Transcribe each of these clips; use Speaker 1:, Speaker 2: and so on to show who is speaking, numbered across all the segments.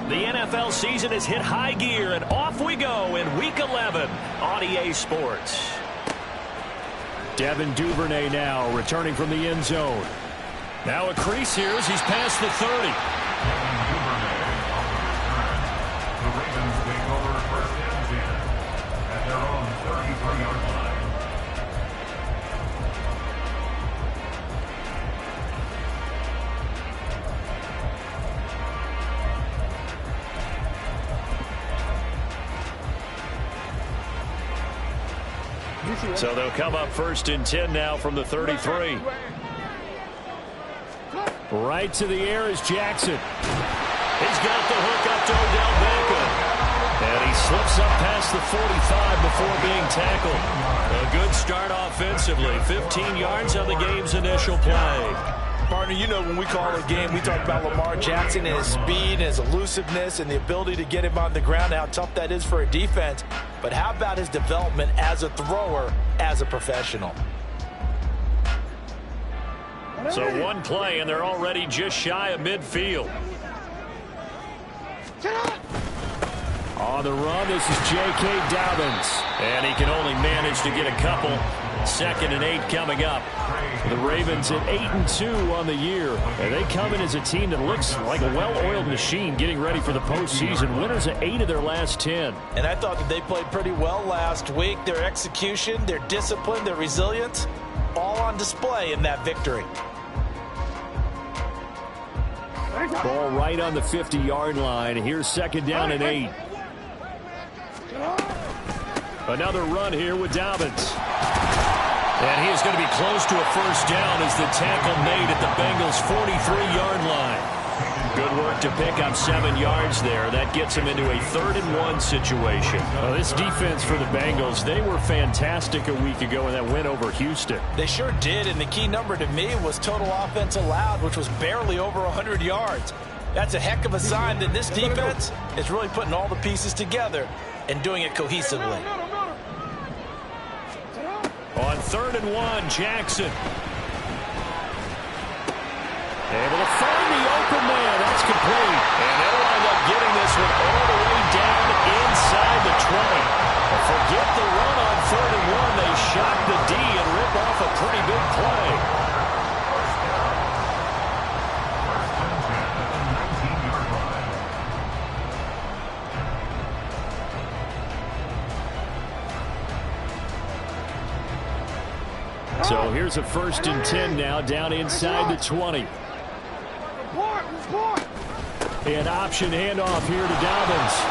Speaker 1: The NFL season has hit high gear, and off we go in Week 11 on EA Sports.
Speaker 2: Devin Duvernay now returning from the end zone.
Speaker 1: Now a crease here as he's past the 30.
Speaker 3: The Ravens take over first and 10 at their own 33-yard line.
Speaker 1: So they'll come up first and 10 now from the 33.
Speaker 2: Right to the air is Jackson.
Speaker 1: He's got the hook up to Odell Beckham. And he slips up past the 45 before being tackled. A good start offensively. 15 yards on the game's initial play.
Speaker 4: Partner, you know when we call a game, we talk about Lamar Jackson and his speed and his elusiveness and the ability to get him on the ground, how tough that is for a defense. But how about his development as a thrower, as a professional?
Speaker 1: So one play, and they're already just shy of midfield.
Speaker 2: On the run, this is J.K. Dobbins.
Speaker 1: And he can only manage to get a couple. 2nd and 8 coming up.
Speaker 2: The Ravens at 8-2 on the year. And they come in as a team that looks like a well-oiled machine getting ready for the postseason. Winners at 8 of their last 10.
Speaker 4: And I thought that they played pretty well last week. Their execution, their discipline, their resilience, all on display in that victory.
Speaker 2: Ball right on the 50-yard line. Here's 2nd down and 8. Another run here with Dobbins.
Speaker 1: And he is going to be close to a first down as the tackle made at the Bengals' 43-yard line. Good work to pick up 7 yards there. That gets him into a 3rd and 1 situation.
Speaker 2: Well, this defense for the Bengals, they were fantastic a week ago in that win over Houston.
Speaker 4: They sure did, and the key number to me was total offense allowed, which was barely over 100 yards. That's a heck of a sign that this defense is really putting all the pieces together and doing it cohesively.
Speaker 1: On 3rd and 1, Jackson.
Speaker 2: Able to find the open man. That's complete.
Speaker 1: And they'll wind up getting this one all the way down inside the 20. Forget the run on 3rd and 1. They shock the D and rip off a pretty big play.
Speaker 2: So here's a 1st and 10 now down inside the 20. An option handoff here to Dobbins.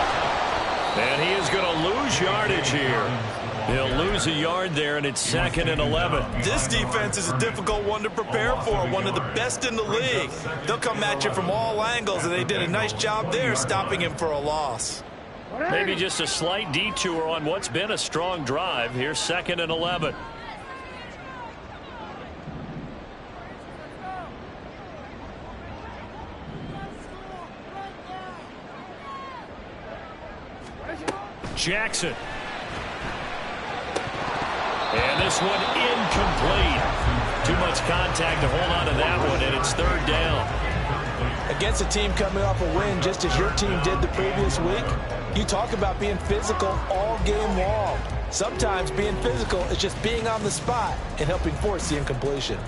Speaker 1: And he is going to lose yardage here. He'll lose a yard there, and it's 2nd and 11.
Speaker 4: This defense is a difficult one to prepare for, one of the best in the league. They'll come at you from all angles, and they did a nice job there stopping him for a loss.
Speaker 1: Maybe just a slight detour on what's been a strong drive. Here's 2nd and 11. Jackson. And this one incomplete. Too much contact to hold on to that one, and it's 3rd down.
Speaker 4: Against a team coming off a win just as your team did the previous week, you talk about being physical all game long. Sometimes being physical is just being on the spot and helping force the incompletion.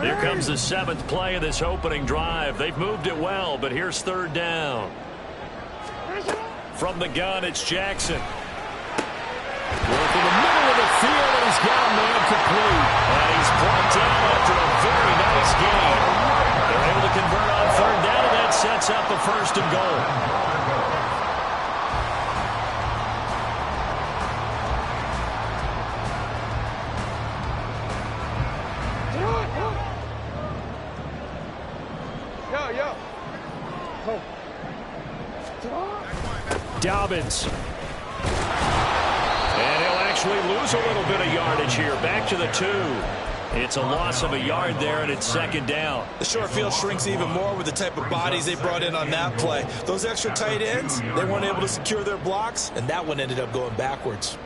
Speaker 1: Here comes the 7th play of this opening drive. They've moved it well, but here's 3rd down. From the gun, it's Jackson.
Speaker 2: Working the middle of the field, and he's got a man complete.
Speaker 1: And he's brought down after a very nice game. They're able to convert on 3rd down, and that sets up a 1st and goal.
Speaker 2: Dobbins.
Speaker 1: And he'll actually lose a little bit of yardage here. Back to the 2. It's a loss of a yard there, and it's 2nd down.
Speaker 4: The short field shrinks even more with the type of bodies they brought in on that play. Those extra tight ends, they weren't able to secure their blocks, and that one ended up going backwards.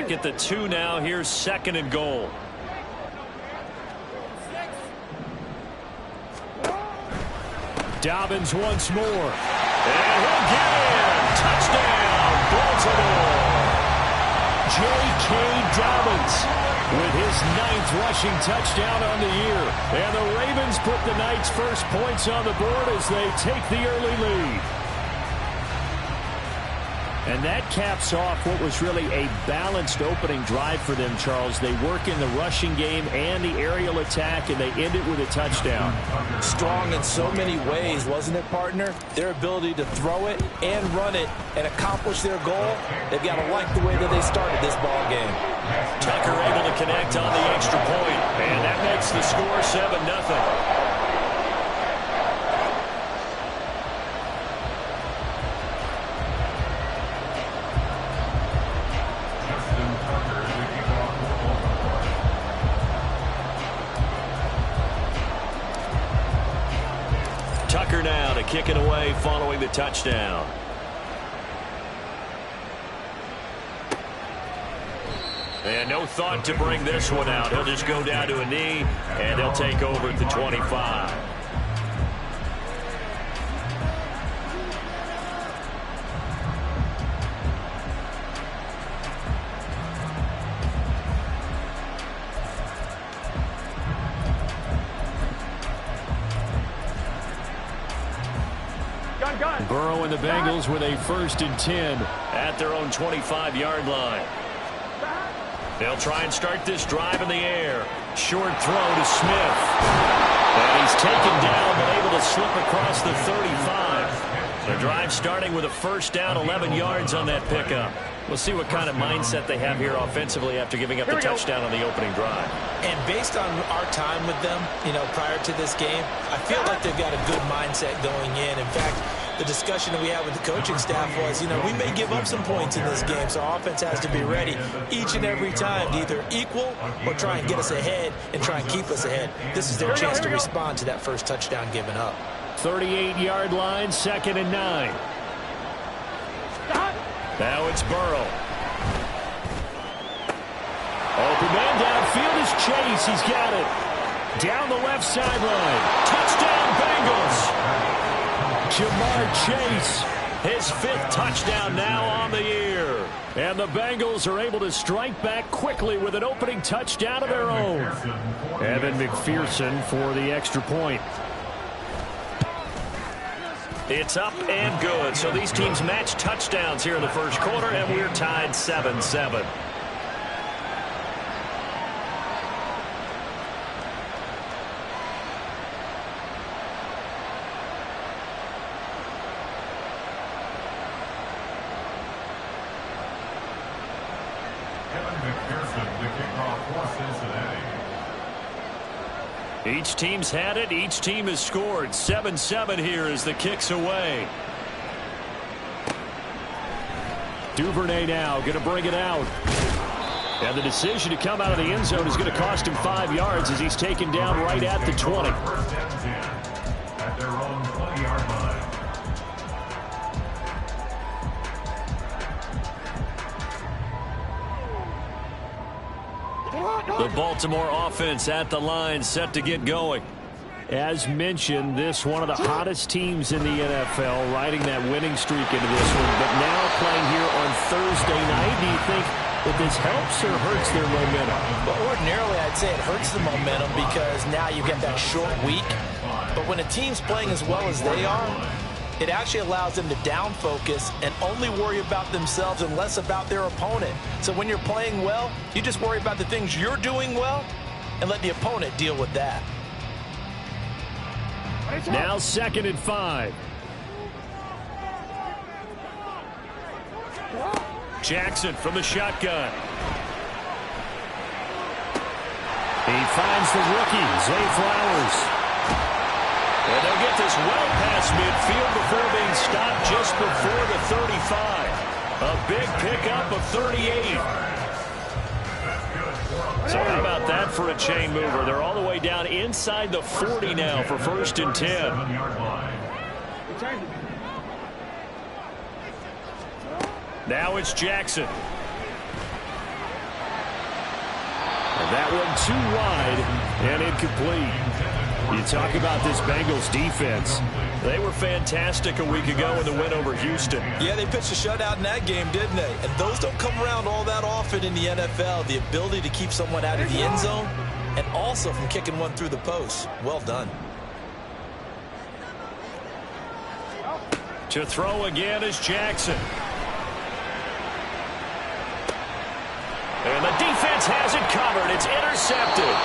Speaker 1: back at the 2 now. Here's 2nd and goal.
Speaker 2: Dobbins once more.
Speaker 1: And he'll get in. Touchdown, Baltimore.
Speaker 2: J.K. Dobbins with his 9th rushing touchdown on the year. And the Ravens put the Knights' first points on the board as they take the early lead. And that caps off what was really a balanced opening drive for them, Charles. They work in the rushing game and the aerial attack, and they end it with a touchdown.
Speaker 4: Strong in so many ways, wasn't it, partner? Their ability to throw it and run it and accomplish their goal, they've got to like the way that they started this ball game.
Speaker 1: Tucker able to connect on the extra point, and that makes the score 7-0. Tucker now to kick it away following the touchdown. And no thought to bring this one out. He'll just go down to a knee, and he'll take over at the 25.
Speaker 2: Burrow and the Bengals with a 1st and 10
Speaker 1: at their own 25-yard line. They'll try and start this drive in the air. Short throw to Smith. And he's taken down but able to slip across the 35. The drive starting with a 1st down, 11 yards on that pickup. We'll see what kind of mindset they have here offensively after giving up the touchdown on the opening drive.
Speaker 4: And based on our time with them, prior to this game, I feel like they've got a good mindset going in. In fact, the discussion that we had with the coaching staff was, we may give up some points in this game, so our offense has to be ready each and every time to either equal or try and get us ahead and try and keep us ahead. This is their chance to respond to that first touchdown given up.
Speaker 2: 38-yard line, 2nd and 9.
Speaker 1: Now it's Burrow.
Speaker 2: Open man downfield is Chase. He's got it. Down the left sideline.
Speaker 1: Touchdown, Bengals.
Speaker 2: Jamar Chase.
Speaker 1: His 5th touchdown now on the year.
Speaker 2: And the Bengals are able to strike back quickly with an opening touchdown of their own. Evan McPherson for the extra point.
Speaker 1: It's up and good. So these teams match touchdowns here in the first quarter, and we're tied 7-7. Each team's had it. Each team has scored. 7-7 here as the kick's away.
Speaker 2: Duvernay now going to bring it out. And the decision to come out of the end zone is going to cost him 5 yards as he's taken down right at the 20.
Speaker 3: At their own 20-yard line.
Speaker 1: The Baltimore offense at the line, set to get going.
Speaker 2: As mentioned, this one of the hottest teams in the NFL, riding that winning streak into this one. But now playing here on Thursday night, do you think that this helps or hurts their momentum?
Speaker 4: Well, ordinarily, I'd say it hurts the momentum because now you get that short week. But when a team's playing as well as they are, it actually allows them to down focus and only worry about themselves and less about their opponent. So when you're playing well, you just worry about the things you're doing well and let the opponent deal with that.
Speaker 2: Now 2nd and 5.
Speaker 1: Jackson from the shotgun.
Speaker 2: He finds the rookie, Zay Flowers.
Speaker 1: And they'll get this well past midfield before being stopped just before the 35. A big pickup of 38. So how about that for a chain mover? They're all the way down inside the 40 now for 1st and 10. Now it's Jackson.
Speaker 2: That one too wide and incomplete. You talk about this Bengals defense.
Speaker 1: They were fantastic a week ago in the win over Houston.
Speaker 4: Yeah, they pitched a shutout in that game, didn't they? And those don't come around all that often in the NFL. The ability to keep someone out of the end zone and also from kicking one through the post. Well done.
Speaker 1: To throw again is Jackson. And the defense has it covered. It's intercepted.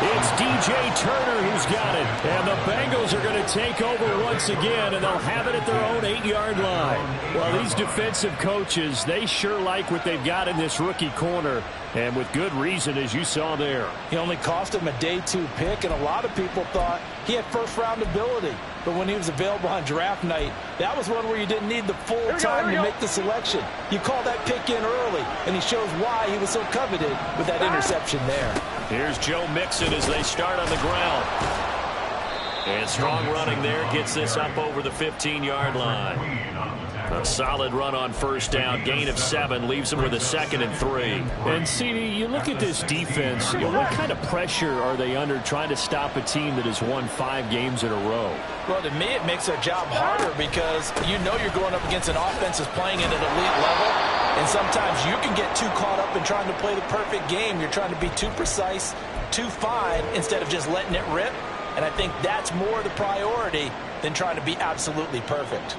Speaker 2: It's DJ Turner who's got it. And the Bengals are going to take over once again, and they'll have it at their own 8-yard line. Well, these defensive coaches, they sure like what they've got in this rookie corner, and with good reason, as you saw there.
Speaker 4: He only cost him a day 2 pick, and a lot of people thought he had first-round ability. But when he was available on draft night, that was one where you didn't need the full time to make the selection. You call that pick in early, and he shows why he was so coveted with that interception there.
Speaker 1: Here's Joe Mixon as they start on the ground. And strong running there gets this up over the 15-yard line. A solid run on first down. Gain of 7 leaves him with a 2nd and 3.
Speaker 2: And, CD, you look at this defense, what kind of pressure are they under trying to stop a team that has won 5 games in a row?
Speaker 4: Well, to me, it makes their job harder because you know you're going up against an offense that's playing at an elite level. And sometimes you can get too caught up in trying to play the perfect game. You're trying to be too precise, too fine, instead of just letting it rip. And I think that's more the priority than trying to be absolutely perfect.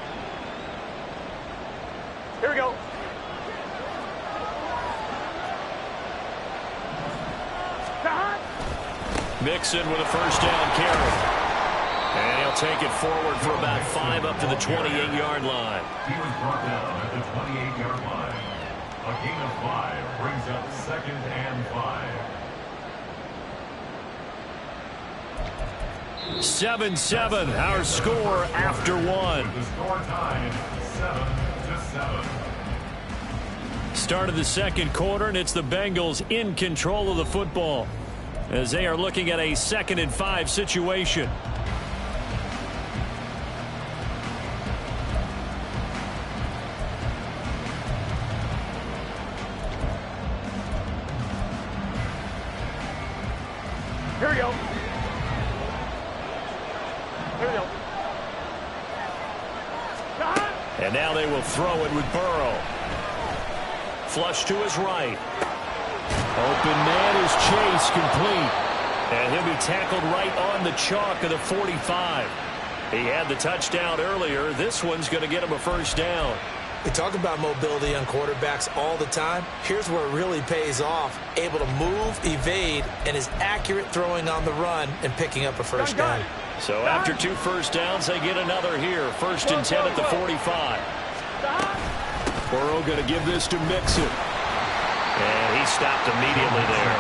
Speaker 5: Here we go.
Speaker 1: Mixon with a first down carry. And he'll take it forward for about 5 up to the 28-yard line.
Speaker 3: He was brought down at the 28-yard line. A gain of 5 brings up 2nd and 5.
Speaker 1: 7-7, our score after 1.
Speaker 3: The score tied 7-7.
Speaker 1: Start of the second quarter, and it's the Bengals in control of the football as they are looking at a 2nd and 5 situation.
Speaker 5: Here we go. Here we go.
Speaker 1: And now they will throw it with Burrow. Flush to his right.
Speaker 2: Open man is Chase, complete.
Speaker 1: And he'll be tackled right on the chalk of the 45. He had the touchdown earlier. This one's going to get him a first down.
Speaker 4: We talk about mobility on quarterbacks all the time. Here's where it really pays off. Able to move, evade, and is accurate throwing on the run and picking up a first down.
Speaker 1: So after 2 first downs, they get another here. 1st and 10 at the 45.
Speaker 2: Burrow going to give this to Mixon.
Speaker 1: And he stopped immediately there.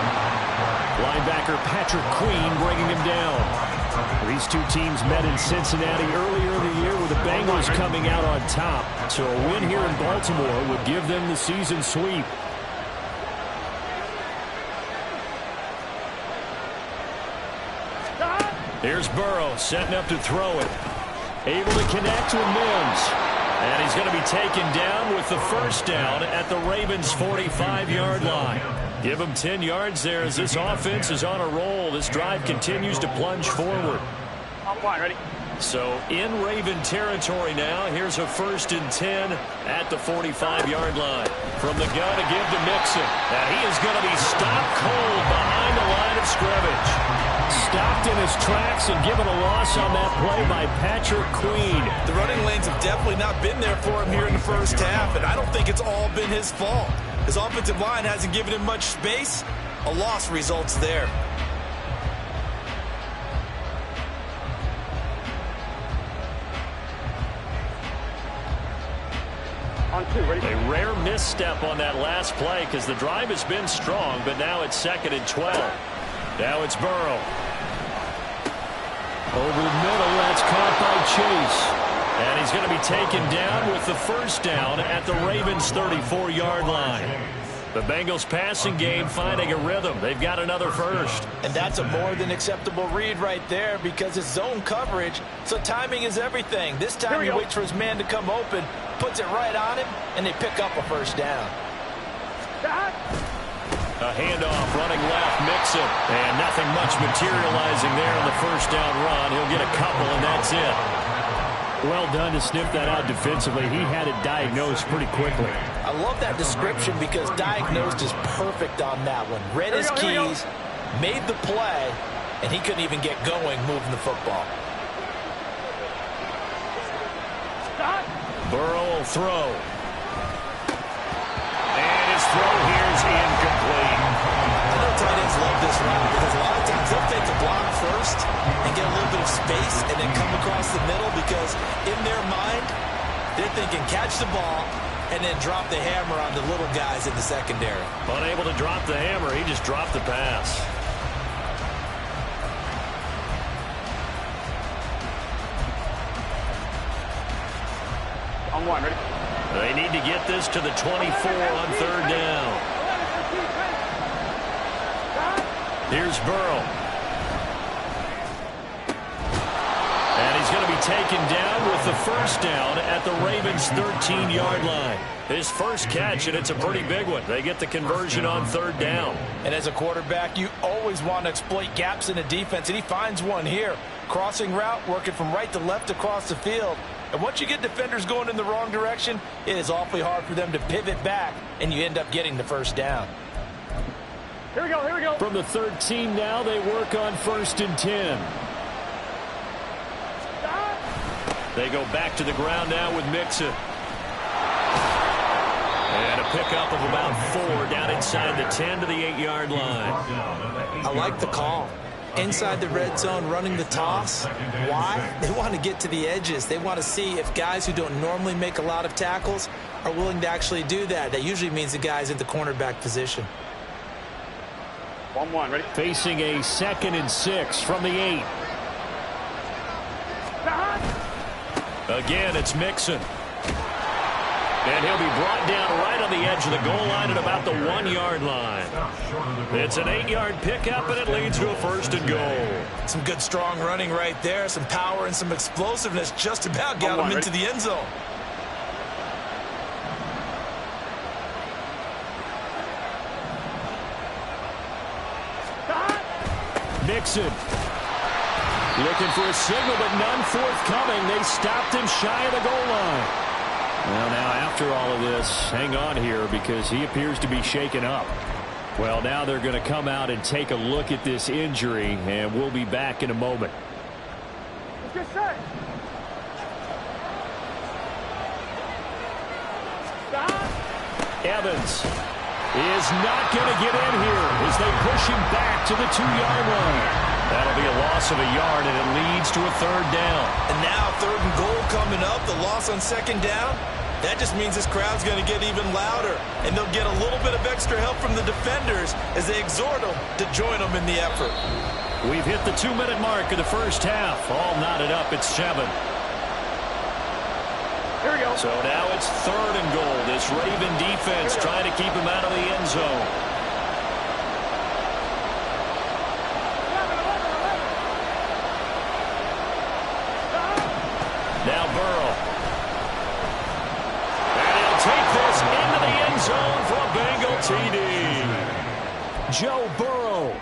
Speaker 2: Linebacker Patrick Queen bringing him down. These two teams met in Cincinnati earlier in the year with the Bengals coming out on top. So a win here in Baltimore would give them the season sweep.
Speaker 1: Here's Burrow setting up to throw it. Able to connect with Mims. And he's going to be taken down with the first down at the Ravens' 45-yard line. Give him 10 yards there as this offense is on a roll. This drive continues to plunge forward.
Speaker 5: I'm fine, ready?
Speaker 1: So in Raven territory now. Here's a 1st and 10 at the 45-yard line. From the gun to give to Mixon. And he is going to be stopped cold behind the line of scrimmage.
Speaker 2: Stopped in his tracks and given a loss on that play by Patrick Queen.
Speaker 4: The running lanes have definitely not been there for him here in the first half, and I don't think it's all been his fault. His offensive line hasn't given him much space. A loss results there.
Speaker 5: On 2, ready?
Speaker 1: A rare misstep on that last play because the drive has been strong, but now it's 2nd and 12. Now it's Burrow.
Speaker 2: Over the middle, that's caught by Chase.
Speaker 1: And he's going to be taken down with the first down at the Ravens' 34-yard line. The Bengals passing game finding a rhythm. They've got another first.
Speaker 4: And that's a more than acceptable read right there because it's zone coverage, so timing is everything. This time he waits for his man to come open, puts it right on him, and they pick up a first down.
Speaker 1: A handoff, running left, Mixon. And nothing much materializing there in the first down run. He'll get a couple, and that's it.
Speaker 2: Well done to sniff that out defensively. He had it diagnosed pretty quickly.
Speaker 4: I love that description because diagnosed is perfect on that one. Read his keys, made the play, and he couldn't even get going moving the football.
Speaker 1: Burrow will throw. And his throw here is incomplete.
Speaker 4: I know tight ends love this route because a lot of times they'll take the block first and get a little bit of space and then come across the middle because in their mind, they're thinking catch the ball and then drop the hammer on the little guys in the secondary.
Speaker 1: Unable to drop the hammer, he just dropped the pass.
Speaker 5: On one, ready?
Speaker 1: They need to get this to the 24 on third down. Here's Burrow. And he's going to be taken down with the first down at the Ravens' 13-yard line. His first catch, and it's a pretty big one. They get the conversion on third down.
Speaker 4: And as a quarterback, you always want to exploit gaps in the defense, and he finds one here. Crossing route, working from right to left across the field. And once you get defenders going in the wrong direction, it is awfully hard for them to pivot back, and you end up getting the first down.
Speaker 5: Here we go, here we go.
Speaker 2: From the 13 now, they work on 1st and 10.
Speaker 1: They go back to the ground now with Mixon. And a pickup of about 4 down inside the 10 to the 8-yard line.
Speaker 4: I like the call. Inside the red zone, running the toss. Why? They want to get to the edges. They want to see if guys who don't normally make a lot of tackles are willing to actually do that. That usually means the guy's in the cornerback position.
Speaker 5: 1-1, ready?
Speaker 2: Facing a 2nd and 6 from the 8.
Speaker 1: Again, it's Mixon. And he'll be brought down right on the edge of the goal line at about the 1-yard line. It's an 8-yard pickup, and it leads to a 1st and goal.
Speaker 4: Some good, strong running right there. Some power and some explosiveness just about got him into the end zone.
Speaker 2: Mixon. Looking for a signal, but none forthcoming. They stopped him shy of the goal line. Well, now, after all of this, hang on here because he appears to be shaken up. Well, now they're going to come out and take a look at this injury, and we'll be back in a moment.
Speaker 5: Get set.
Speaker 2: Evans is not going to get in here as they push him back to the 2-yard line.
Speaker 1: That'll be a loss of a yard, and it leads to a 3rd down.
Speaker 4: And now 3rd and goal coming up, the loss on 2nd down. That just means this crowd's going to get even louder, and they'll get a little bit of extra help from the defenders as they exhort them to join them in the effort.
Speaker 1: We've hit the 2-minute mark of the first half. All knotted up at 7.
Speaker 5: Here we go.
Speaker 1: So now it's 3rd and goal. This Raven defense trying to keep him out of the end zone. Now Burrow. And he'll take this into the end zone for a Bengal TD.
Speaker 2: Joe Burrow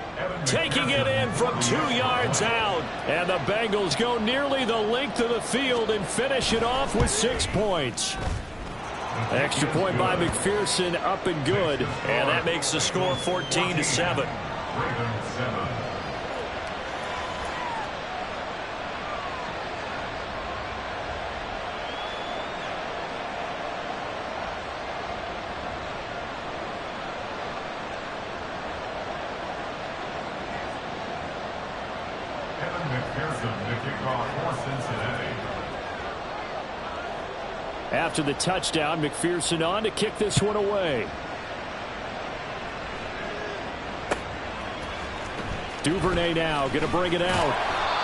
Speaker 2: taking it in from 2 yards out. And the Bengals go nearly the length of the field and finish it off with 6 points.
Speaker 1: Extra point by McPherson, up and good. And that makes the score 14-7.
Speaker 2: After the touchdown, McPherson on to kick this one away. Duvernay now going to bring it out.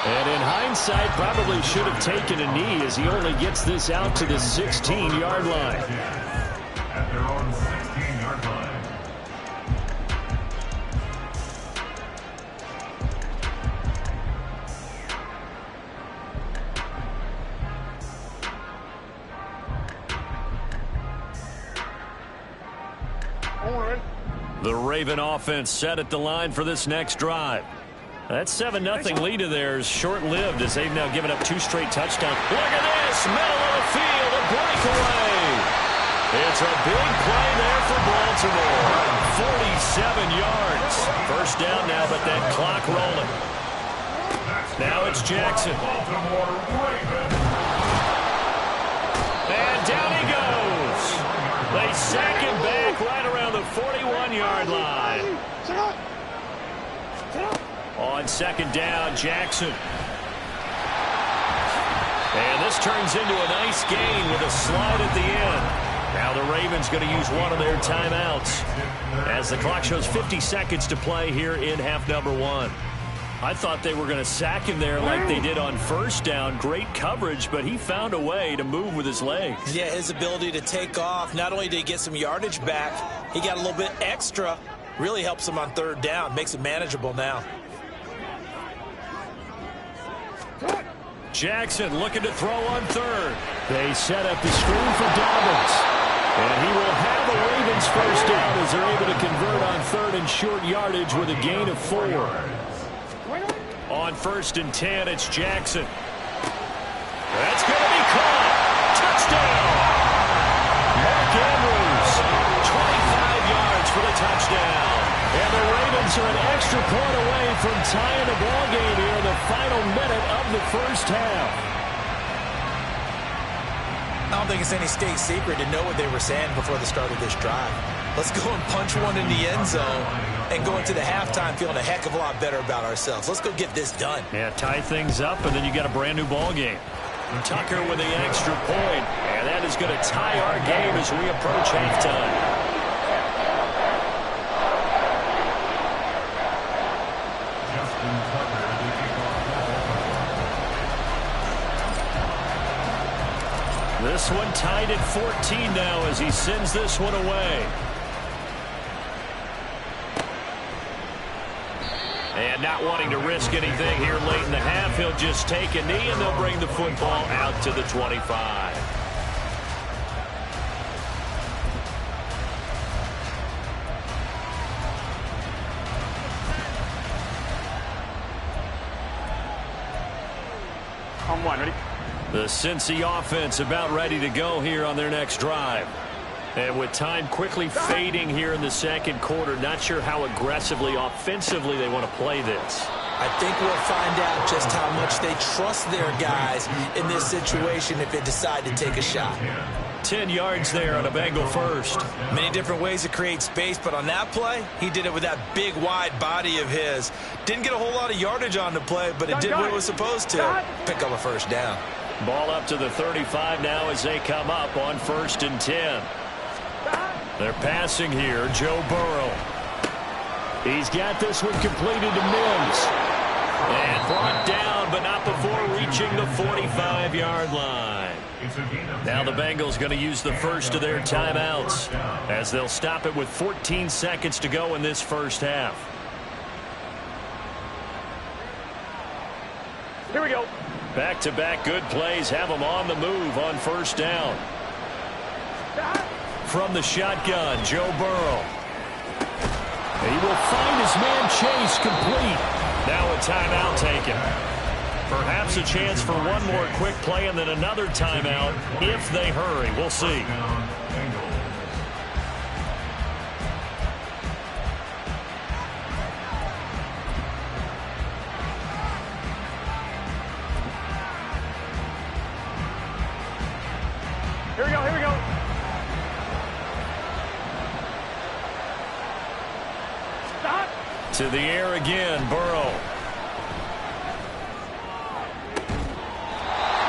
Speaker 2: And in hindsight, probably should have taken a knee as he only gets this out to the 16-yard line.
Speaker 3: At their own 16-yard line.
Speaker 1: The Raven offense set at the line for this next drive. That 7-0 lead of theirs short-lived as they've now given up 2 straight touchdowns. Look at this, middle of the field, a breakaway. It's a big play there for Baltimore. 47 yards. First down now, but that clock rolling. Now it's Jackson. And down he goes. They sack him back right around the 41-yard line. On second down, Jackson. And this turns into a nice gain with a slide at the end. Now the Ravens going to use one of their timeouts as the clock shows 50 seconds to play here in half number 1. I thought they were going to sack him there like they did on first down. Great coverage, but he found a way to move with his legs.
Speaker 4: Yeah, his ability to take off, not only did he get some yardage back, he got a little bit extra. Really helps him on third down, makes it manageable now.
Speaker 1: Jackson looking to throw on third. They set up the screen for Dobbins. And he will have the Ravens first down as they're able to convert on third and short yardage with a gain of 4. On 1st and 10, it's Jackson. That's going to be caught. Touchdown. Mark Andrews, 25 yards for the touchdown. And the Ravens are an extra point away from tying the ball game here in the final minute of the first half.
Speaker 4: I don't think it's any state secret to know what they were saying before the start of this drive. Let's go and punch one in the end zone and go into the halftime feeling a heck of a lot better about ourselves. Let's go get this done.
Speaker 1: Yeah, tie things up, and then you got a brand new ball game. Tucker with the extra point, and that is going to tie our game as we approach halftime. This one tied at 14 now as he sends this one away. And not wanting to risk anything here late in the half, he'll just take a knee and they'll bring the football out to the 25.
Speaker 5: On 1, ready?
Speaker 1: The Cincy offense about ready to go here on their next drive. And with time quickly fading here in the second quarter, not sure how aggressively, offensively they want to play this.
Speaker 4: I think we'll find out just how much they trust their guys in this situation if they decide to take a shot.
Speaker 1: 10 yards there on a Bengal first.
Speaker 4: Many different ways to create space, but on that play, he did it with that big, wide body of his. Didn't get a whole lot of yardage on the play, but it did what it was supposed to. Pick up a first down.
Speaker 1: Ball up to the 35 now as they come up on 1st and 10. They're passing here, Joe Burrow. He's got this one completed to Mims. And brought down, but not before reaching the 45-yard line. Now the Bengals going to use the first of their timeouts as they'll stop it with 14 seconds to go in this first half.
Speaker 5: Here we go.
Speaker 1: Back-to-back good plays have them on the move on first down. From the shotgun, Joe Burrow. He will find his man Chase complete. Now a timeout taken. Perhaps a chance for one more quick play and then another timeout if they hurry. We'll see.
Speaker 5: Here we go, here we go. Stop.
Speaker 1: To the air again, Burrow.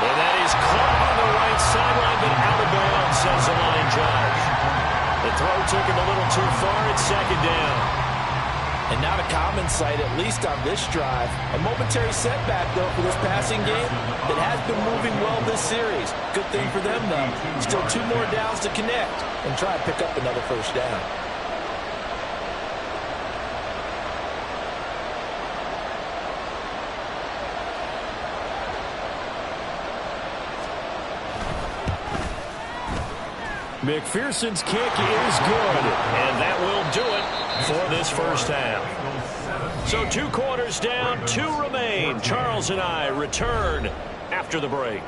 Speaker 1: And that is caught on the right sideline, but out of bounds, says the line judge. The throw took him a little too far. It's second down.
Speaker 4: And not a common sight, at least on this drive. A momentary setback, though, for this passing game that has been moving well this series. Good thing for them, though. Still 2 more downs to connect and try and pick up another first down.
Speaker 1: McPherson's kick is good, and that will do it. for this first half. So 2 quarters down, 2 remain. Charles and I return after the break.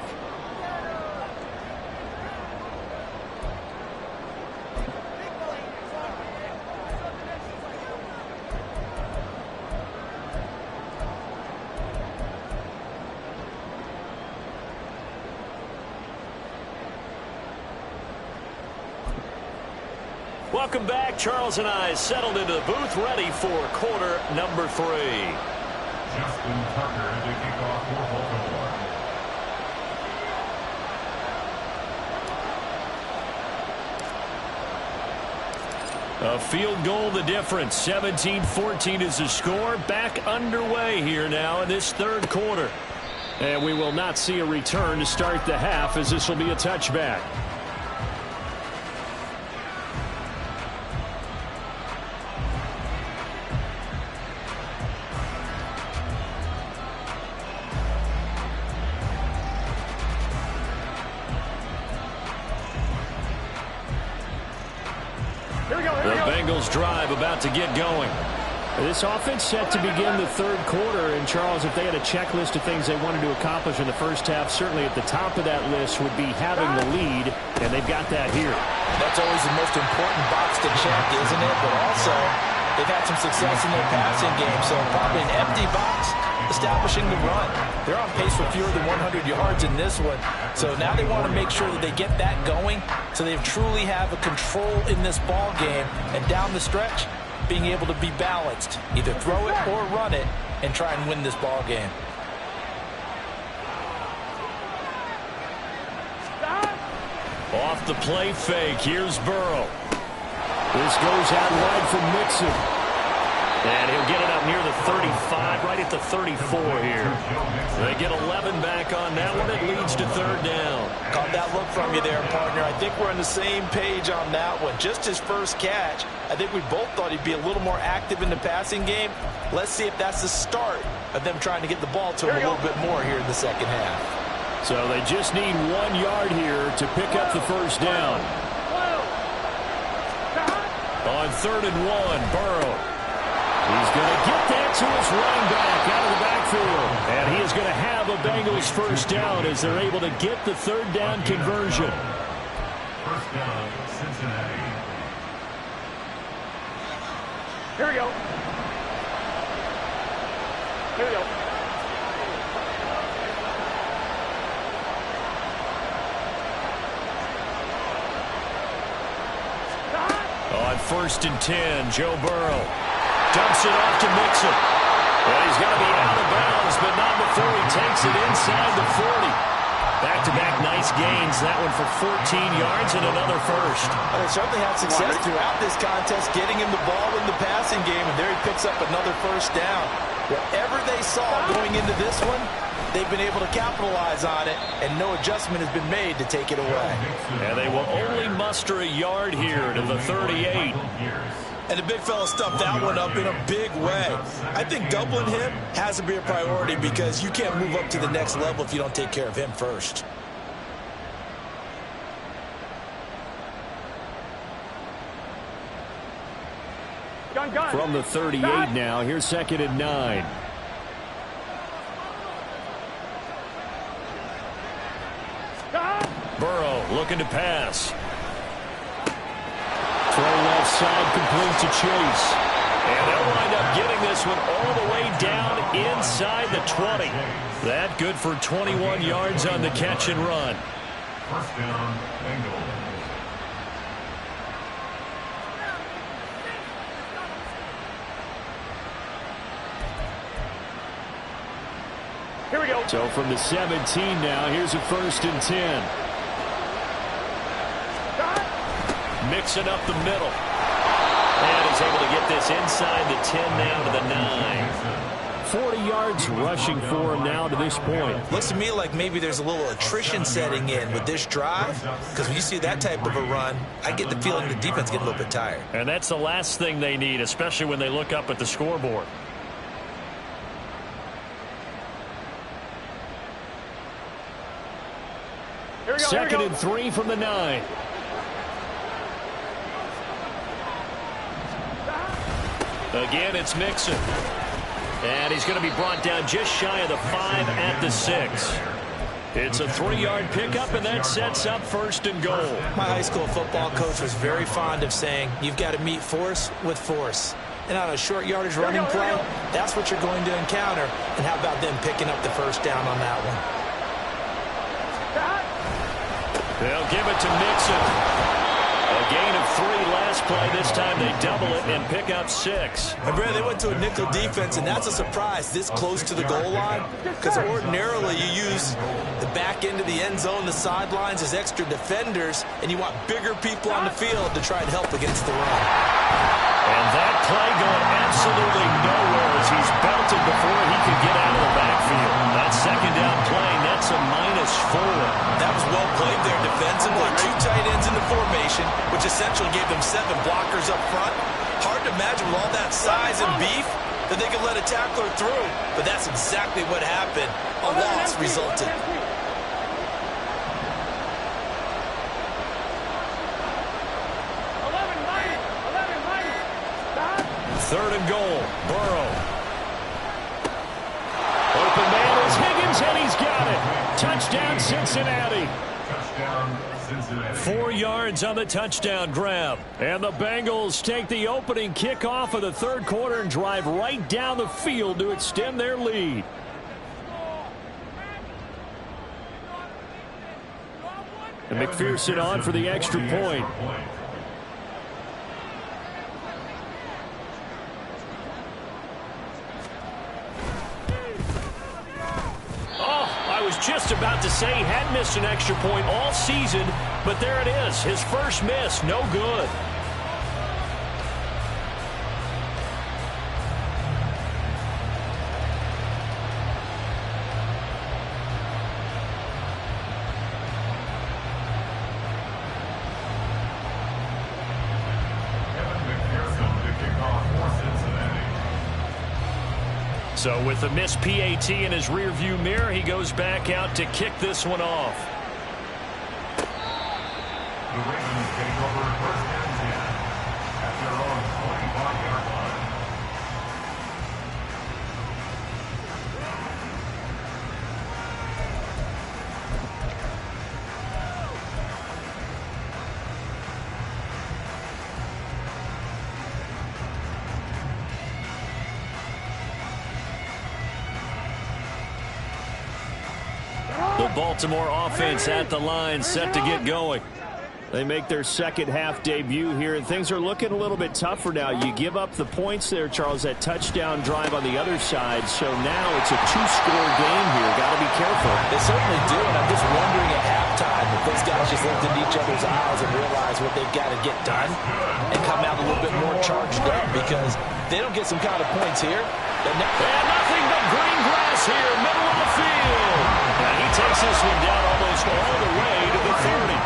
Speaker 1: Welcome back. Charles and I settled into the booth, ready for quarter number 3.
Speaker 3: Justin Tucker to kick off for Baltimore.
Speaker 1: A field goal the difference. 17-14 is the score. Back underway here now in this third quarter.
Speaker 2: And we will not see a return to start the half, as this will be a touchback.
Speaker 1: Drive about to get going.
Speaker 2: This offense set to begin the third quarter, and Charles, if they had a checklist of things they wanted to accomplish in the first half, certainly at the top of that list would be having the lead, and they've got that here.
Speaker 4: That's always the most important box to check, isn't it? But also, they've had some success in their passing game, so probably an empty box establishing the run. They're on pace for fewer than 100 yards in this one, so now they want to make sure that they get that going so they truly have a control in this ball game, and down the stretch, being able to be balanced, either throw it or run it, and try and win this ball game.
Speaker 1: Off the play fake, here's Burrow. This goes out wide for Mixon. And he'll get it up near the 35, right at the 34 here. They get 11 back on that one. It leads to third down.
Speaker 4: Caught that look from you there, partner. I think we're on the same page on that one. Just his first catch, I think we both thought he'd be a little more active in the passing game. Let's see if that's the start of them trying to get the ball to him a little bit more here in the second half.
Speaker 2: So they just need 1 yard here to pick up the first down.
Speaker 1: On 3rd and 1, Burrow. He's going to get that to his running back out of the backfield. And he is going to have a Bengals first down as they're able to get the third down conversion.
Speaker 3: First down, Cincinnati.
Speaker 5: Here we go. Here we go.
Speaker 1: On 1st and 10, Joe Burrow dumps it off to Mixon. And he's going to be out of bounds, but not before he takes it inside the 40. Back-to-back nice gains. That one for 14 yards and another first.
Speaker 4: Well, they certainly had success throughout this contest, getting him the ball in the passing game, and there he picks up another first down. Whatever they saw going into this one, they've been able to capitalize on it, and no adjustment has been made to take it away.
Speaker 1: And they will only muster a yard here to the 38.
Speaker 4: And the big fella stuffed that one up in a big way. I think doubling him has to be a priority because you can't move up to the next level if you don't take care of him first.
Speaker 2: From the 38 now, here's 2nd and 9.
Speaker 1: Burrow looking to pass.
Speaker 2: Throw left side, complete to Chase.
Speaker 1: And they'll wind up getting this one all the way down inside the 20. That good for 21 yards on the catch and run.
Speaker 3: First down, Bengals.
Speaker 5: Here we go.
Speaker 2: So from the 17 now, here's a 1st and 10.
Speaker 1: Mixing up the middle. And he's able to get this inside the 10 now to the 9.
Speaker 2: 40 yards rushing for him now to this point.
Speaker 4: Looks to me like maybe there's a little attrition setting in with this drive, because when you see that type of a run, I get the feeling the defense get a little bit tired.
Speaker 1: And that's the last thing they need, especially when they look up at the scoreboard.
Speaker 5: Here we go.
Speaker 2: 2nd and 3 from the 9.
Speaker 1: Again, it's Mixon. And he's going to be brought down just shy of the 5 at the 6. It's a 3-yard pickup, and that sets up 1st and goal.
Speaker 4: My high school football coach was very fond of saying, you've got to meet force with force. And on a short yardage running play, that's what you're going to encounter. And how about them picking up the 1st down on that one?
Speaker 1: They'll give it to Mixon. A gain of 3 last play. This time they double it and pick up 6.
Speaker 4: And Brad, they went to a nickel defense, and that's a surprise this close to the goal line, because ordinarily you use the back end of the end zone, the sidelines as extra defenders, and you want bigger people on the field to try and help against the run.
Speaker 1: And that play going absolutely nowhere as he's belted before he could get out of the backfield. That 2nd down play, that's a -4.
Speaker 4: That was well played there defensively. 2 tight ends in the formation, which essentially gave them 7 blockers up front. Hard to imagine with all that size and beef that they could let a tackler through. But that's exactly what happened. A loss resulted.
Speaker 1: 3rd and goal. Burrow. Open man is Higgins, and he's got it. Touchdown, Cincinnati.
Speaker 3: Touchdown, Cincinnati.
Speaker 1: 4 yards on the touchdown grab.
Speaker 2: And the Bengals take the opening kickoff of the 3rd quarter and drive right down the field to extend their lead. And McPherson on for the extra point.
Speaker 1: Just about to say he had missed an extra point all season, but there it is. His first miss, no good. So with the missed PAT in his rearview mirror, he goes back out to kick this one off.
Speaker 3: The Ravens take over 1st and 10 at their own 45-yard line.
Speaker 1: The Baltimore offense at the line, set to get going.
Speaker 2: They make their 2nd half debut here, and things are looking a little bit tougher now. You give up the points there, Charles, that touchdown drive on the other side. So now it's a 2-score game here. Got to be careful.
Speaker 4: They certainly do, and I'm just wondering at halftime if those guys just looked into each other's eyes and realized what they've got to get done and come out a little bit more charged up, because they don't get some kind of points here.
Speaker 1: And nothing but green grass here, middle of the field. And he takes this one down almost all the way to the 30.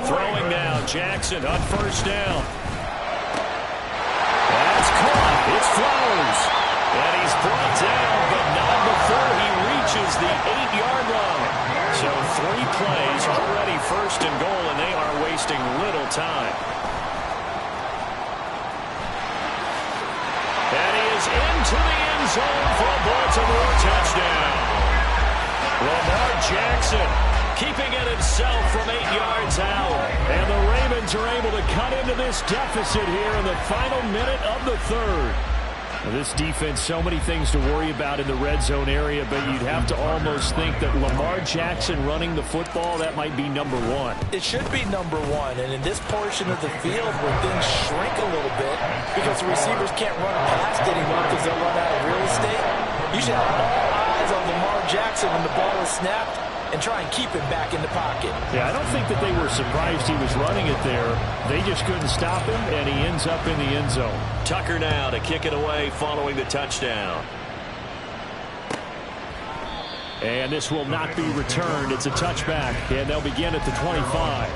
Speaker 1: Throwing now, Jackson on 1st down. That's caught. It's Flowers. And he's brought down, but not before he reaches the 8-yard line. So 3 plays, already 1st and goal, and they are wasting little time. And he is into the end zone for a Baltimore touchdown. Lamar Jackson keeping it himself from 8 yards out.
Speaker 2: And the Ravens are able to cut into this deficit here in the final minute of the 3rd. Now, this defense, so many things to worry about in the red zone area, but you'd have to almost think that Lamar Jackson running the football, that might be number 1.
Speaker 4: It should be number 1, and in this portion of the field where things shrink a little bit because the receivers can't run past anymore because they'll run out of real estate, you should have all eyes on Lamar Jackson when the ball is snapped and try and keep him back in the pocket.
Speaker 2: Yeah, I don't think that they were surprised he was running it there. They just couldn't stop him, and he ends up in the end zone.
Speaker 1: Tucker now to kick it away following the touchdown.
Speaker 2: And this will not be returned. It's a touchback, and they'll begin at the 25.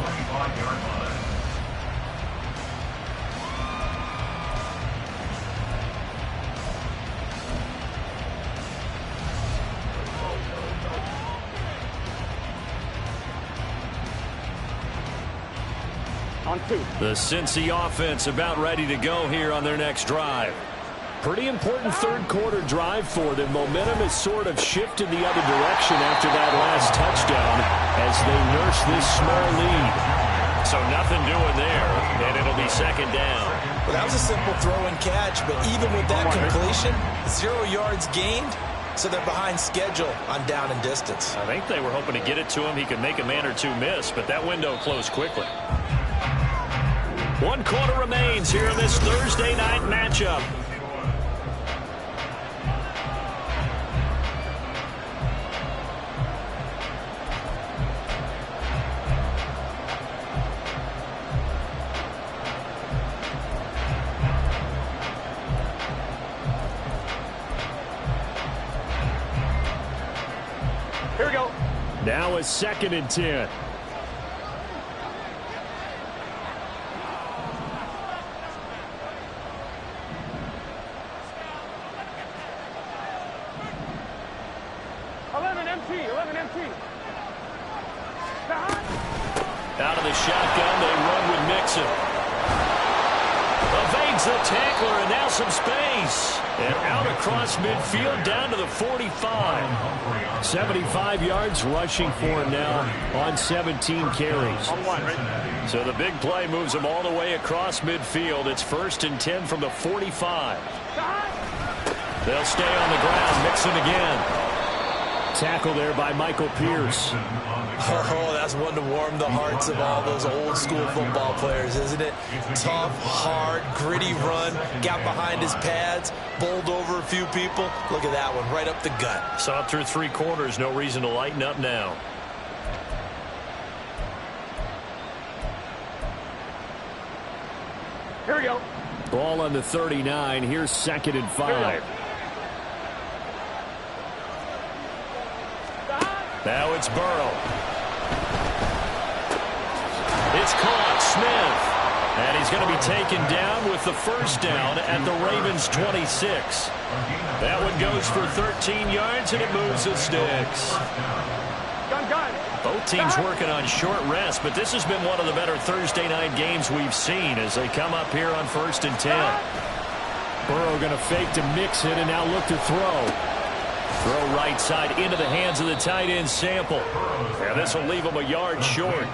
Speaker 5: On 2.
Speaker 1: The Cincy offense about ready to go here on their next drive.
Speaker 2: Pretty important third quarter drive for them. Momentum has sort of shifted the other direction after that last touchdown as they nurse this small lead.
Speaker 1: So nothing doing there, and it'll be second down.
Speaker 4: Well, that was a simple throw and catch, but even with that completion, 0 yards gained, so they're behind schedule on down and distance.
Speaker 1: I think they were hoping to get it to him. He could make a man or two miss, but that window closed quickly. 1 quarter remains here in this Thursday night matchup.
Speaker 5: Here we go.
Speaker 2: Now a 2nd and 10.
Speaker 1: Out of the shotgun, they run with Mixon. Evades the tackler, and now some space. And out across midfield, down to the 45.
Speaker 2: 75 yards rushing for him now on 17 carries.
Speaker 5: On 1, right?
Speaker 1: So the big play moves them all the way across midfield. It's 1st and 10 from the 45. They'll stay on the ground. Mixon again.
Speaker 2: Tackle there by Michael Pierce.
Speaker 4: Oh, that's one to warm the hearts of all those old school football players, isn't it? Tough, hard, gritty run, got behind his pads, bowled over a few people. Look at that one, right up the gut.
Speaker 1: Saw it through 3 quarters, no reason to lighten up now.
Speaker 5: Here we go.
Speaker 2: Ball on the 39. Here's 2nd and 5.
Speaker 1: Now it's Burrow. It's caught. Smith. And he's going to be taken down with the 1st down at the Ravens' 26. That one goes for 13 yards, and it moves the sticks.
Speaker 5: Gun.
Speaker 1: Both teams working on short rest, but this has been one of the better Thursday night games we've seen as they come up here on 1st and 10.
Speaker 2: Burrow going to fake to Mixon and now look to throw.
Speaker 1: Throw right side into the hands of the tight end Sample. And this will leave him a yard short.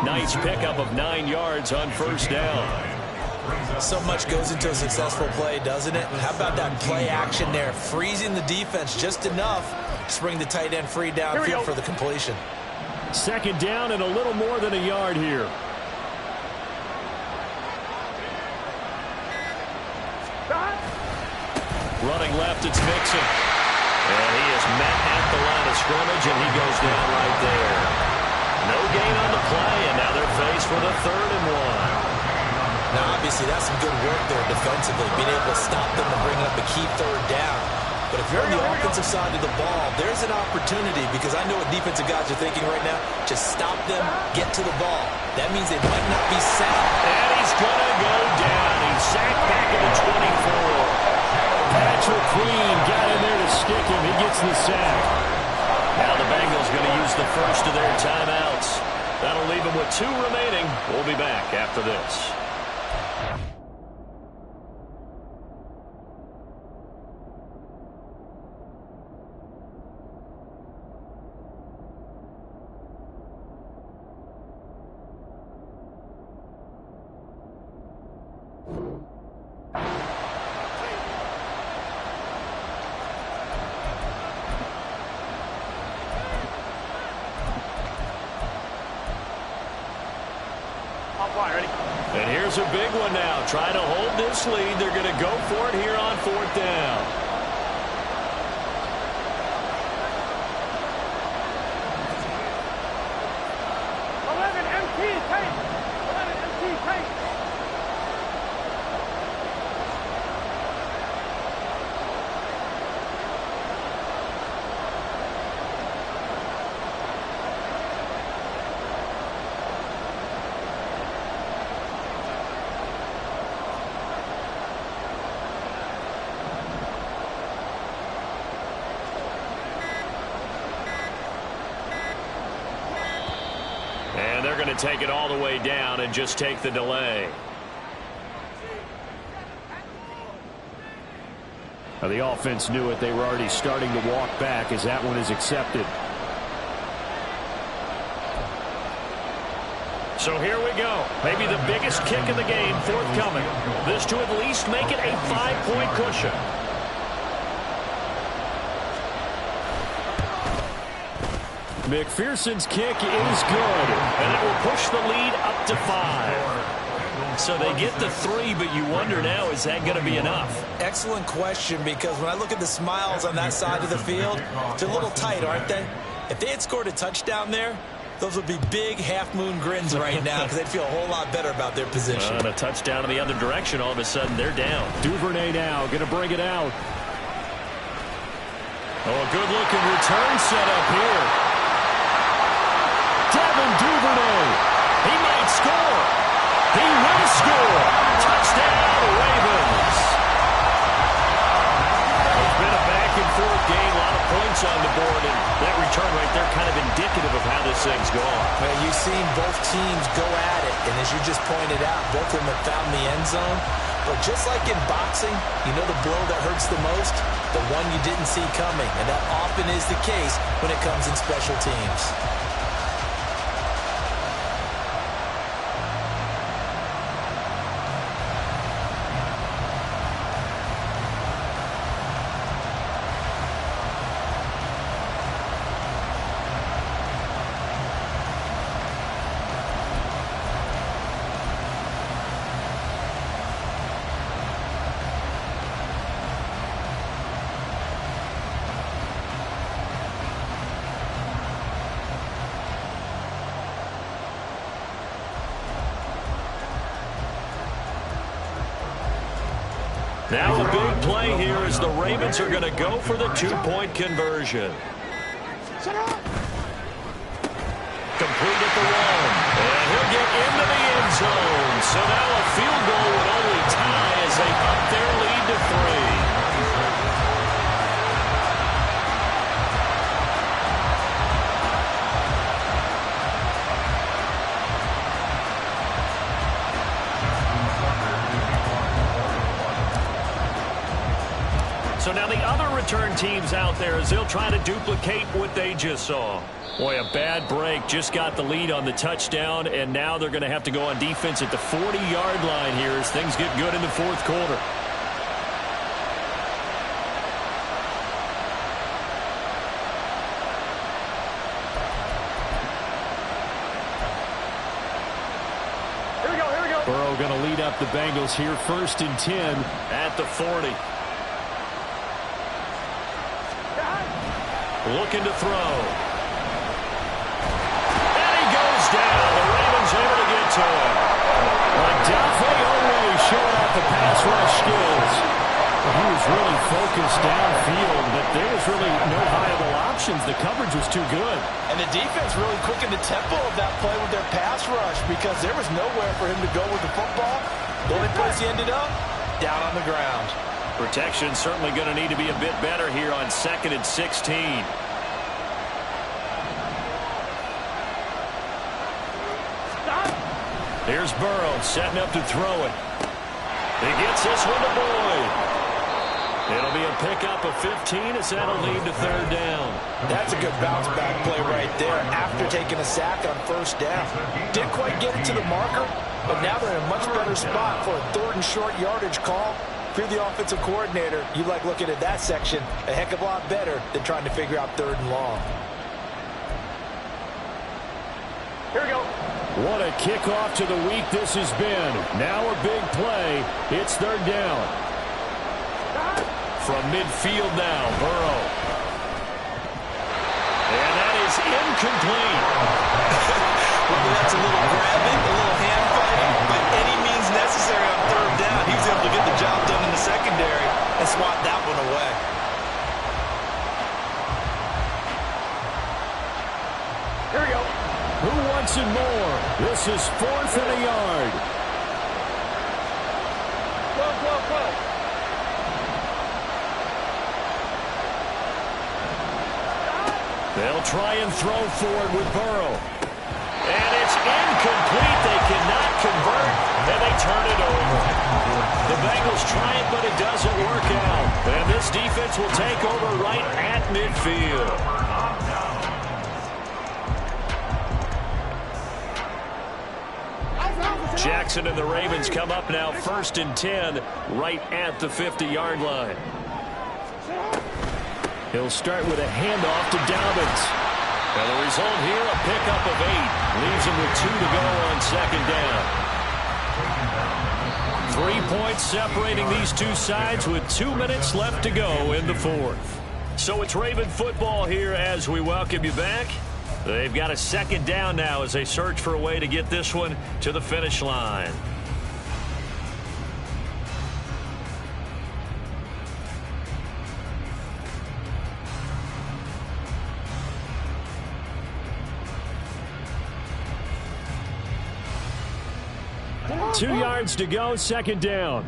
Speaker 1: Nice pickup of 9 yards on 1st down.
Speaker 4: So much goes into a successful play, doesn't it? How about that play action there? Freezing the defense just enough to bring the tight end free downfield for the completion.
Speaker 2: 2nd down and a little more than a yard here.
Speaker 1: Running left, it's Mixon. And he is met at the line of scrimmage, and he goes down right there. No gain on the play, and now they're faced with a 3rd and 1.
Speaker 4: Now, obviously, that's some good work there defensively, being able to stop them and bring up a key 3rd down. But if you're on the offensive side of the ball, there's an opportunity, because I know what defensive guys are thinking right now. Just stop them, get to the ball. That means they might not be sacked.
Speaker 1: And he's going to go down. He's sacked back at the 24.
Speaker 2: Patrick Queen got in there to stick him. He gets the sack.
Speaker 1: Now the Bengals going to use the 1st of their timeouts. That'll leave them with 2 remaining. We'll be back after this. And here's a big one now. Trying to hold this lead. They're going to go for it here on 4th down. they're going to take it all the way down and just take the delay.
Speaker 2: Now, the offense knew it. They were already starting to walk back as that one is accepted.
Speaker 1: So here we go. Maybe the biggest kick of the game forthcoming. This to at least make it a 5-point cushion.
Speaker 2: McPherson's kick is good.
Speaker 1: And it will push the lead up to 5. So they get the 3, but you wonder now, is that going to be enough?
Speaker 4: Excellent question, because when I look at the smiles on that side of the field, they're a little tight, aren't they? If they had scored a touchdown there, those would be big half-moon grins right now because they'd feel a whole lot better about their position.
Speaker 1: And a touchdown in the other direction, all of a sudden they're down.
Speaker 2: Duvernay now going to bring it out.
Speaker 1: Oh, a good-looking return set up here.
Speaker 2: Devin Duvernay.
Speaker 1: He might score. He will score. Touchdown, Ravens. It's been a back-and-forth game, a lot of points on the board, and that return right there kind of indicative of how this thing's going.
Speaker 4: Well, you've seen both teams go at it, and as you just pointed out, both of them have found the end zone. But just like in boxing, you know the blow that hurts the most? The one you didn't see coming, and that often is the case when it comes in special teams.
Speaker 1: Now a big play here as the Ravens are going to go for the 2-point conversion. Complete at the one. And he'll get into the end zone. So now a field goal would only tie as they up their lead to 3. So now the other return teams out there as they'll try to duplicate what they just saw. Boy, a bad break. Just got the lead on the touchdown, and now they're going to have to go on defense at the 40-yard line here as things get good in the fourth quarter.
Speaker 5: Here we go, here we go.
Speaker 2: Burrow going to lead up the Bengals here, 1st and 10
Speaker 1: at the 40. Looking to throw. And he goes down. The Ravens able to get to him.
Speaker 2: Odafe Oweh showing off the pass rush skills. He was really focused downfield, but there was really no viable options. The coverage was too good.
Speaker 4: And the defense really quickened the tempo of that play with their pass rush because there was nowhere for him to go with the football. The only place he ended up, down on the ground.
Speaker 1: Protection certainly going to need to be a bit better here on 2nd and 16. Here's Burrow setting up to throw it. He gets this one to Boyd. It'll be a pickup of 15 as that'll lead to 3rd down.
Speaker 4: That's a good bounce back play right there after taking a sack on 1st down. Didn't quite get it to the marker, but now they're in a much better spot for a 3rd and short yardage call. If you're the offensive coordinator, you like looking at that section a heck of a lot better than trying to figure out 3rd and long.
Speaker 5: Here we go.
Speaker 2: What a kickoff to the week this has been. Now a big play. It's 3rd down.
Speaker 1: From midfield now, Burrow. And that is incomplete.
Speaker 4: Whether that's a little grabbing, a little hand fighting, by any means necessary on 3rd down, he was able to get the job done in the secondary and swat that one away.
Speaker 5: Here we go.
Speaker 2: Who wants it more? This is 4th and a yard.
Speaker 5: Go.
Speaker 1: They'll try and throw for it with Burrow. And it's The Bengals try it, but it doesn't work out. And this defense will take over right at midfield. Jackson and the Ravens come up now 1st and 10 right at the 50-yard line.
Speaker 2: He'll start with a handoff to Dobbins.
Speaker 1: And the result here, a pickup of 8. Leaves him with 2 to go on 2nd down. 3 points separating these two sides with 2 minutes left to go in the 4th. So it's Raven football here as we welcome you back. They've got a 2nd down now as they search for a way to get this one to the finish line.
Speaker 2: Two yards to go, 2nd down.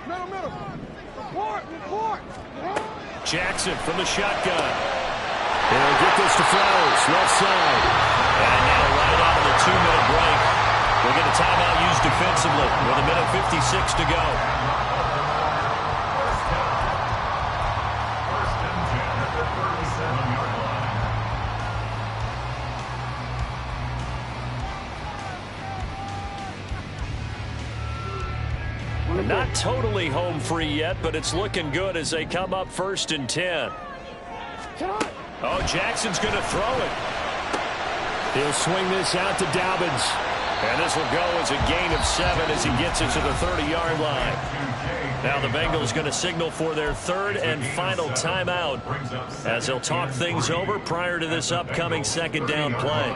Speaker 5: Middle. Report.
Speaker 1: Jackson from the shotgun.
Speaker 2: He'll get this to Flowers, left side.
Speaker 1: And now right out of the 2-minute break. We'll get a timeout used defensively with 1:56 to go. Not totally home free yet, but it's looking good as they come up 1st and 10. Oh, Jackson's going to throw it.
Speaker 2: He'll swing this out to Dobbins.
Speaker 1: And this will go as a gain of 7 as he gets it to the 30-yard line. Now the Bengals going to signal for their 3rd and final timeout as they'll talk things over prior to this upcoming 2nd down play.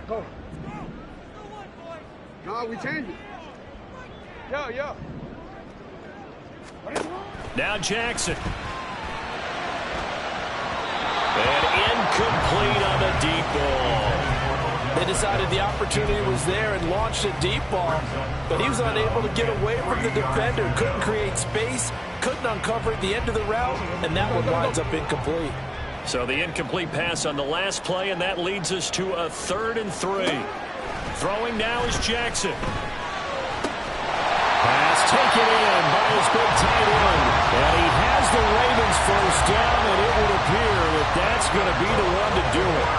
Speaker 5: Go. No, we change it. Yo.
Speaker 1: Now Jackson. And incomplete on the deep ball.
Speaker 4: They decided the opportunity was there and launched a deep ball, but he was unable to get away from the defender, couldn't create space, couldn't uncover at the end of the route, and that one winds up incomplete.
Speaker 1: So the incomplete pass on the last play, and that leads us to a 3rd and 3. Throwing now is Jackson.
Speaker 2: Pass taken in by his big tight end. And he has the Ravens 1st down, and it would appear that that's going to be the one to do it.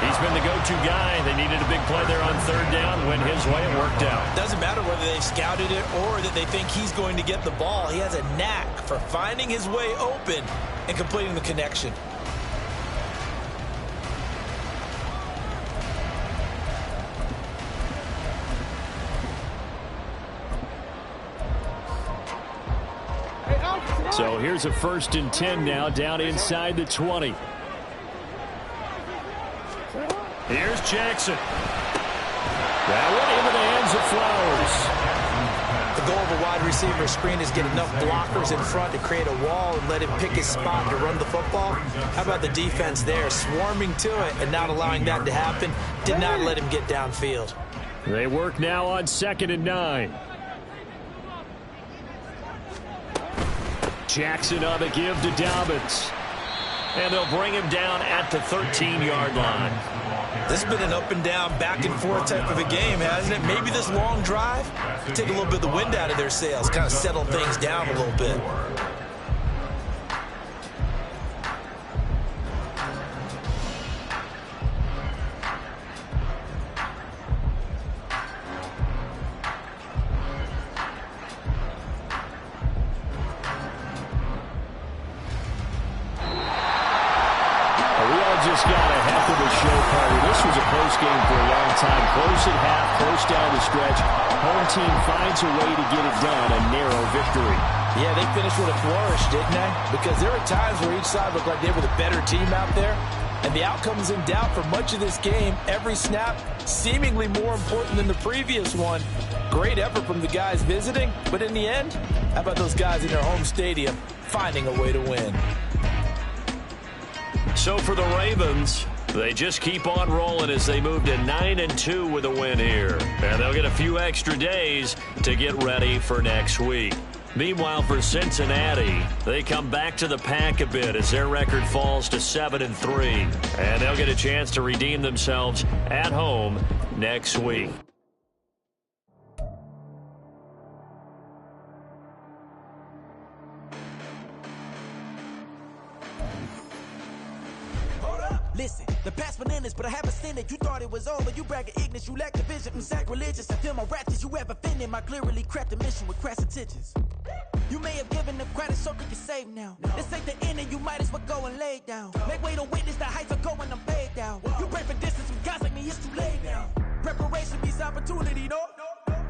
Speaker 1: He's been the go-to guy. They needed a big play there on 3rd down. Went his way. It worked out.
Speaker 4: Doesn't matter whether they scouted it or that they think he's going to get the ball. He has a knack for finding his way open and completing the connection.
Speaker 2: So here's a 1st and 10 now down inside the 20.
Speaker 1: Here's Jackson.
Speaker 2: That one into the hands of Flowers.
Speaker 4: The goal of a wide receiver screen is get enough blockers in front to create a wall and let him pick his spot to run the football. How about the defense there, swarming to it and not allowing that to happen? Did not let him get downfield.
Speaker 2: They work now on 2nd and 9. Jackson on the give to Dobbins.
Speaker 1: And they'll bring him down at the 13-yard line.
Speaker 4: This has been an up-and-down, back-and-forth type of a game, hasn't it? Maybe this long drive take a little bit of the wind out of their sails, kind of settle things down a little bit.
Speaker 2: Just got a heck of a show party. This was a close game for a long time. Close at half, close down the stretch. Home team finds a way to get it done. A narrow victory.
Speaker 4: Yeah, they finished with a flourish, didn't they? Because there were times where each side looked like they were the better team out there. And the outcome is in doubt for much of this game. Every snap seemingly more important than the previous one. Great effort from the guys visiting. But in the end, how about those guys in their home stadium finding a way to win?
Speaker 1: So for the Ravens, They just keep on rolling as they move to 9-2 with a win here. And they'll get a few extra days to get ready for next week. Meanwhile, for Cincinnati, they come back to the pack a bit as their record falls to 7-3. And they'll get a chance to redeem themselves at home next week.
Speaker 6: Listen, the past bananas, but I haven't seen it. You thought it was over, you bragging ignorance, you lack the vision. I'm sacrilegious, I feel my wrath as you ever offended. My clearly crafted mission with crass intentions. You may have given the credit so you can save now. This ain't the end and you might as well go and lay down. Make way to witness the heights are going, I'm paid down. You pray for distance with guys like me, it's too late now. Preparation beats opportunity, no?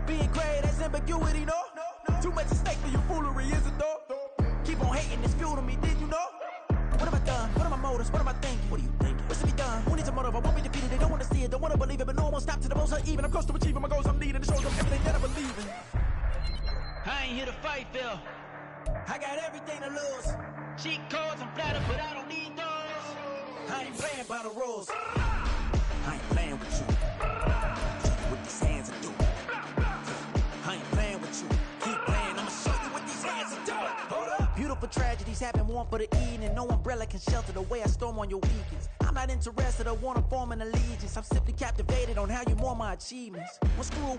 Speaker 6: Being great, that's ambiguity, no? Too much at stake for your foolery, is it though? Keep on hating, it's fuel to me, did you know? What have I done? What are my motives? What am I thinking? What are you thinking? What's to be done? Who needs a motive? I won't be defeated. They don't want to see it, don't want to believe it, but no one will stop to the most uneven. I'm close to achieving my goals. I'm leading. It shows them everything that I believe in.
Speaker 7: I ain't here to fight, Phil.
Speaker 6: I got everything to lose.
Speaker 7: Cheat codes, I'm flattered, but I don't need those.
Speaker 6: I ain't playing by the rules. I ain't playing with you. Show you what these hands are doing. I ain't playing with you. Keep playing, I'ma show you what these hands are doing. Hold up. Beautiful tragedies happen, one for the evening. No umbrella can shelter the way I storm on your weekends. I'm not interested, I wanna form an allegiance. I'm simply captivated on how you mourn my achievements. One screw away.